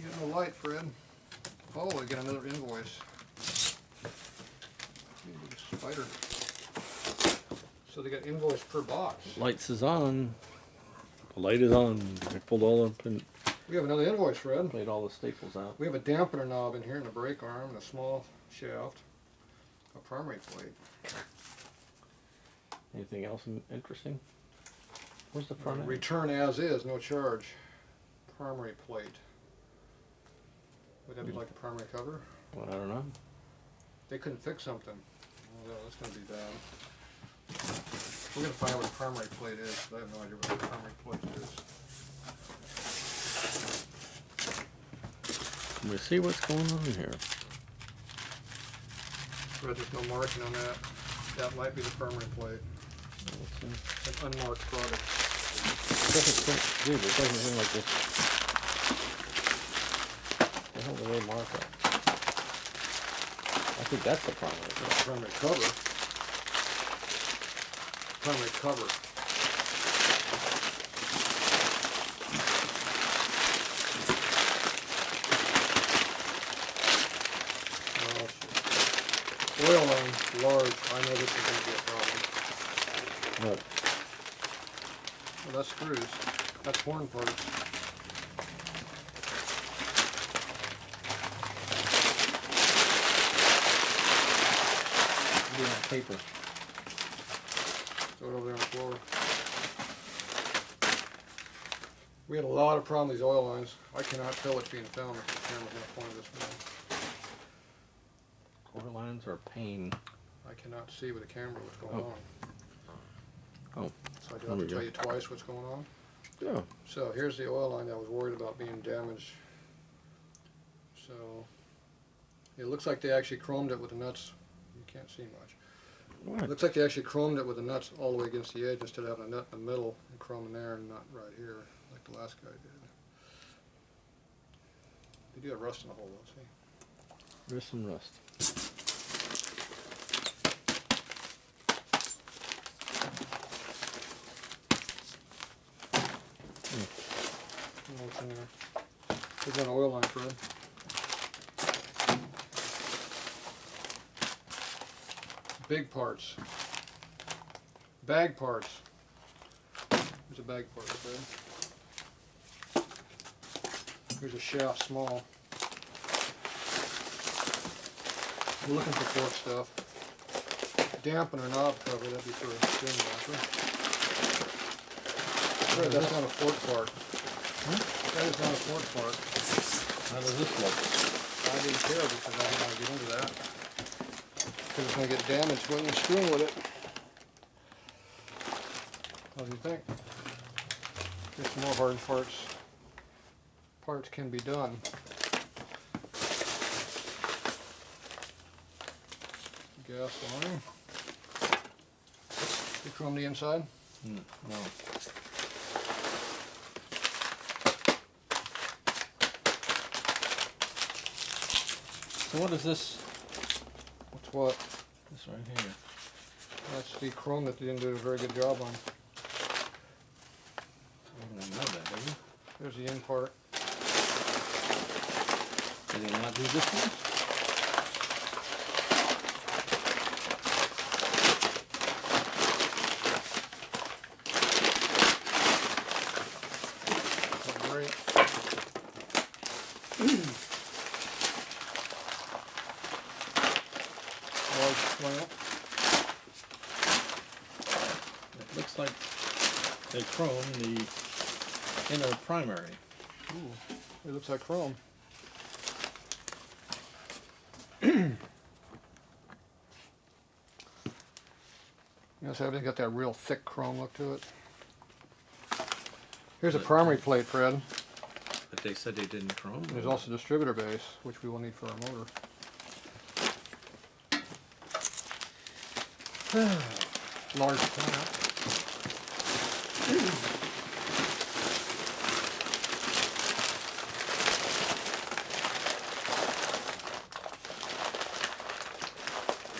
You got no light, Fred. Oh, we got another invoice. Spider. So they got invoice per box. Lights is on. The light is on. I pulled all up and We have another invoice, Fred. played all the staples out. We have a dampener knob in here and a brake arm and a small shaft. A primary plate. Anything else interesting? Where's the front end? Return as is, no charge. Primary plate. Would that be like a primary cover? Well, I don't know. They couldn't fix something. Well, that's going to be bad. We're going to find out what a primary plate is. I have no idea what a primary plate is. Let me see what's going on here. But there's no marking on that. That might be the primary plate. An unmarked product. It doesn't seem like this. The hell do they mark it? I think that's the primary. Primary cover. Primary cover. Oh, shit. Oil line, large. I know this is going to be a problem. What? Well, that's screws. That's horn parts. Paper. Throw it over there on the floor. We had a lot of problems with these oil lines. I cannot tell what's being filmed if the camera's not pointed this way. Oil lines are a pain. I cannot see with the camera what's going on. Oh. So I do have to tell you twice what's going on. Yeah. So here's the oil line that I was worried about being damaged. So it looks like they actually chromed it with the nuts. You can't see much. What? It looks like they actually chromed it with the nuts all the way against the edge instead of having a nut in the middle and chrome in there and not right here like the last guy did. They do have rust in the hole though, see? There's some rust. What's in there? There's an oil line, Fred. Big parts. Bag parts. There's a bag part, Fred. Here's a shaft, small. We're looking for fork stuff. Dampener knob cover, that'd be for a spin washer. Fred, that's not a fork part. That is not a fork part. How does this look? I didn't care because I didn't want to get into that. Because it's going to get damaged when you're screwing with it. What do you think? Here's some more hard parts. Parts can be done. Gas line. You chrome the inside? No. So what is this? What's what? This right here. That's the chrome that they didn't do a very good job on. I didn't know that, did you? There's the end part. Did they not do this one? Great. Large clamp. It looks like they chrome the inner primary. Ooh, it looks like chrome. You know, so everything got that real thick chrome look to it. Here's a primary plate, Fred. But they said they didn't chrome. There's also a distributor base, which we will need for our motor. Large clamp.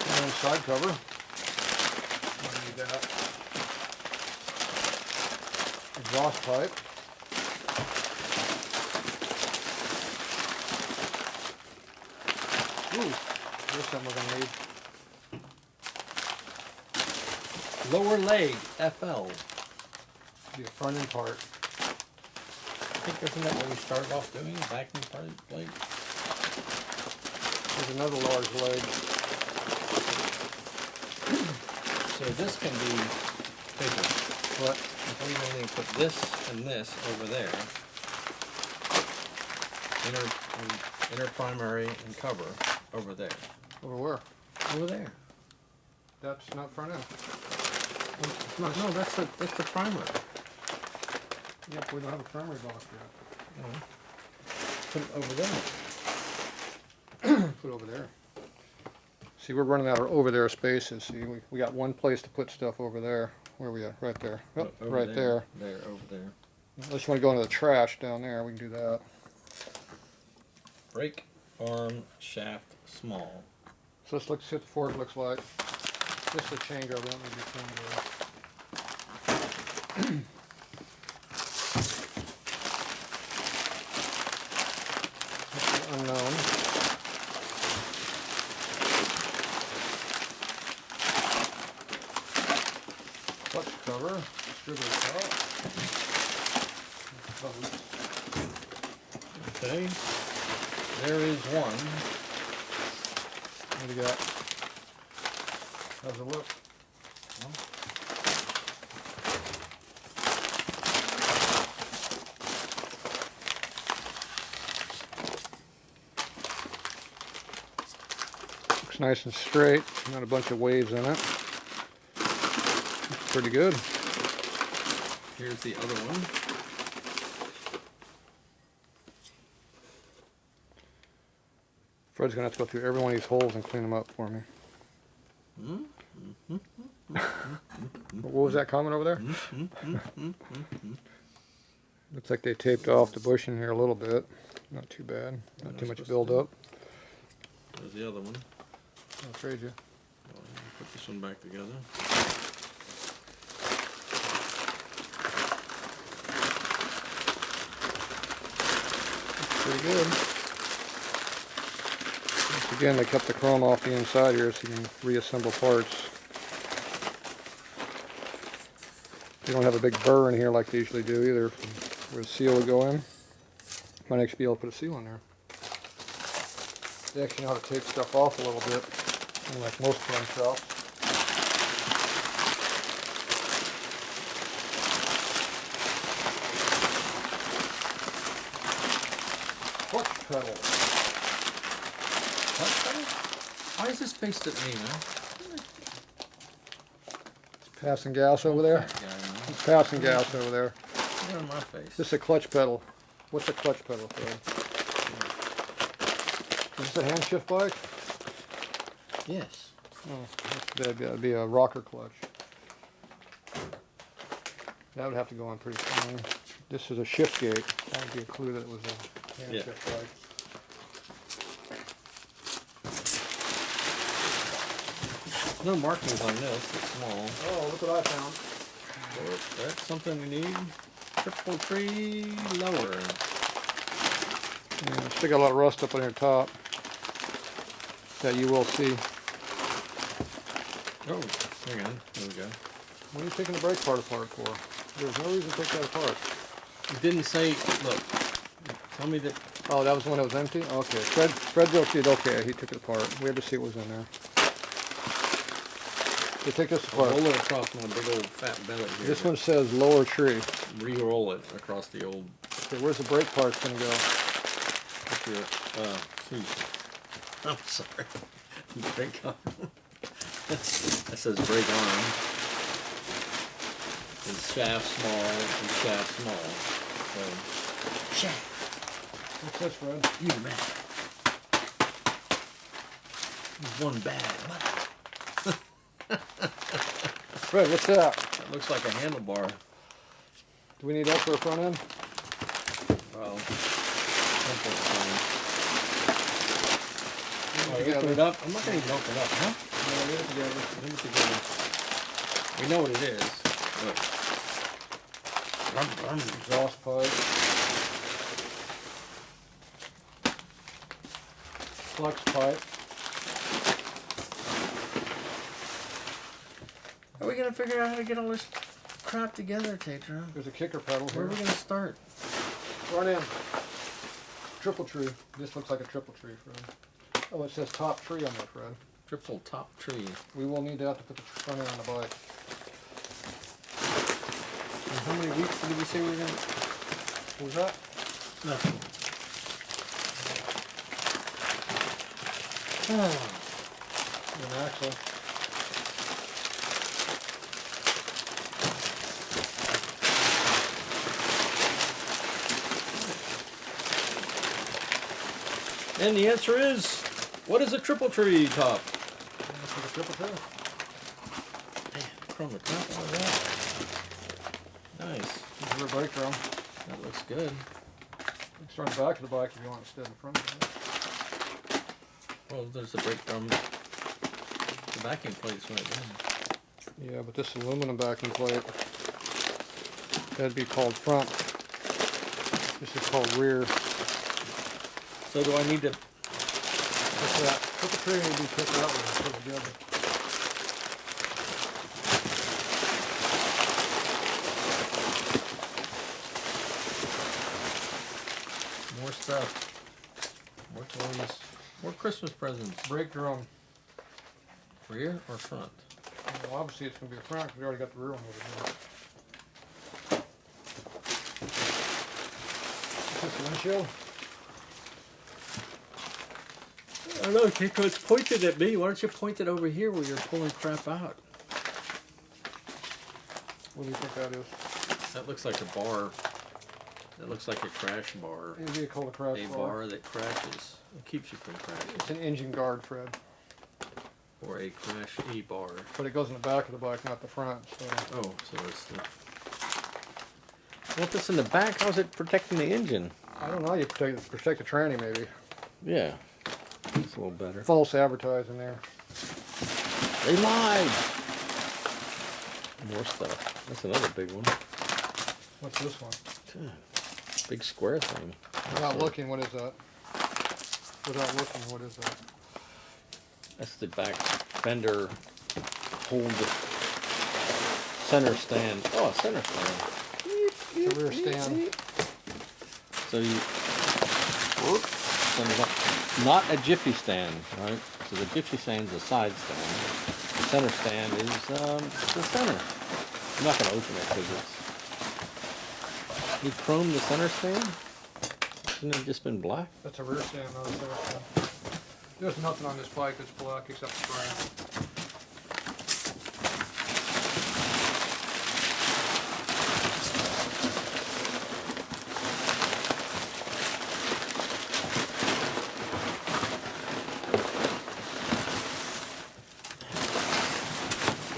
And side cover. I need that. Exhaust pipe. Here's something we're gonna need. Lower leg, FL. Be a front end part. I think isn't that what we started off doing? Vacuum plate? There's another large leg. So this can be bigger. What? If we only put this and this over there, inner primary and cover over there. Over where? Over there. That's not front end. No, that's the primary. Yep, we don't have a primary box yet. No. Put it over there. Put it over there. See, we're running out of over there spaces. See, we got one place to put stuff over there. Where are we at? Right there. Oh, Over right there. There, over there. Unless you want to go into the trash down there, we can do that. Brake arm shaft small. So let's look, see what the Ford looks like. This is a changeover. That would be a changeover. That's the unknown. Clutch cover. Distributor top. Okay. There is one. What do you got? How's it look? Looks nice and straight. Not a bunch of waves in it. Looks pretty good. Here's the other one. Fred's gonna have to go through every one of these holes and clean them up for me. What was that comment over there? Looks like they taped off the bushing here a little bit. Not too bad. Not too much build-up. There's the other one. I'll trade you. Put this one back together. Pretty good. Once again, they kept the chrome off the inside here so you can reassemble parts. You don't have a big burr in here like they usually do either, where the seal would go in. Might actually be able to put a seal in there. They actually know how to take stuff off a little bit, unlike most chrome shops. Clutch pedal. Why is this faced at me, man? Passing gas over there. Fat guy, man. It's passing gas over there. Look at my face. This is a clutch pedal. What's a clutch pedal, Fred? Is this a hand shift bike? Yes. Oh, that'd be a rocker clutch. That would have to go on pretty strong. This is a shift gate. That would be a clue that it was a hand shift bike. No markings on this. It's small. Oh, look what I found. Oh, that's something we need. Triple tree lower. Yeah, still got a lot of rust up on your top. That you will see. Oh, hang on. There we go. What are you taking the brake part apart for? There's no reason to take that apart. It didn't say, look, tell me that. Oh, that was the one that was empty? Okay. Fred did okay. He took it apart. We had to see what was in there. So take this apart. Roll it across my big old fat belly here. This one says lower tree. Re-roll it across the old. Okay, where's the brake parts going to go? What's your, I'm sorry. Brake arm. That says brake arm. It's shaft small and shaft small. So, shaft. What's this, Fred? You man. One bad mother. Fred, what's that? That looks like a handlebar. Do we need that for a front end? Well, Together. open it up. I'm not going to even open it up, huh? Yeah, leave it together. Leave it together. We know what it is. Look. Exhaust pipe. Flex pipe. How are we gonna figure out how to get all this crap together, Tatro? There's a kicker pedal Where are here. we gonna start? Run in. Triple tree. This looks like a triple tree, Fred. Oh, it says top tree on there, Fred. Triple top tree. We will need that to put the front end on the bike. And how many weeks did we say we were gonna? What was that? Nothing. An axle. And the answer is, what is a triple tree top? This is a triple tree. Man, chrome the crap out of that. Nice. This is a brake drum. That looks good. You can start on the back of the bike if you want instead of the front of it. Well, there's the brake drum. The backing plate's right there. Yeah, but this aluminum backing plate, that'd be called front. This is called rear. So do I need to? What's that? Triple tree need to be picked out and put together. More stuff. More toys. More Christmas presents. Brake drum. Rear or front? Well, obviously it's going to be the front because we already got the rear one over here. Is this the windshield? I don't know, Chico, it's pointed at me. Why don't you point it over here where you're pulling crap out? What do you think that is? That looks like a bar. That looks like a crash bar. It'd be called a crash A bar. bar that crashes. It keeps you from crashing. It's an engine guard, Fred. Or a crash bar. But it goes in the back of the bike, not the front. So Oh, so it's the... Want this in the back? How's it protecting the engine? I don't know. You protect the tranny maybe. Yeah. It's a little better. False advertising there. They lied! More stuff. That's another big one. What's this one? Big square thing. Without looking, what is that? Without looking, what is that? That's the back fender hold center stand. Oh, a center stand. It's a rear stand. So you so there's not a jiffy stand, right? So the jiffy stand is a side stand. The center stand is the center. I'm not going to open it because it's. You chrome the center stand? Hasn't it just been black? That's a rear stand, not a center stand. There's nothing on this bike that's black except the frame.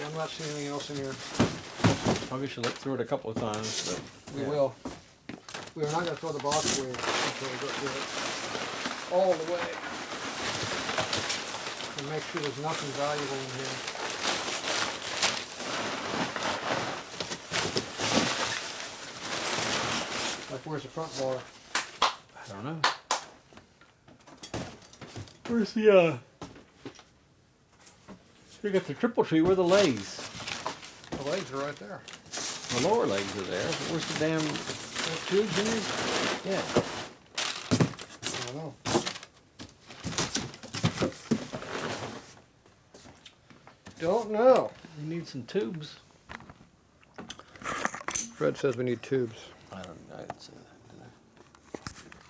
Yeah, I'm not seeing anything else in here. Probably should look through it a couple of times, but We yeah. will. We are not going to throw the box away until we go through it all the way. And make sure there's nothing valuable in here. Like where's the front bar? I don't know. Where's the you got the triple tree, where are the legs? The legs are right there. The lower legs are there. But where's the damn tubes in it? Yeah. I don't know. Don't know. You need some tubes. Fred says we need tubes. I didn't say that,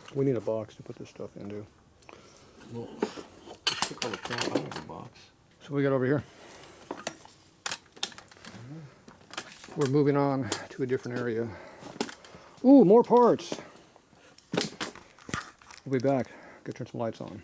did We need a box to put this stuff into. I? Well, just took all the crap out of the box. So what we got over here. We're moving on to a different area. Ooh, more parts. We'll be back. Go turn some lights on.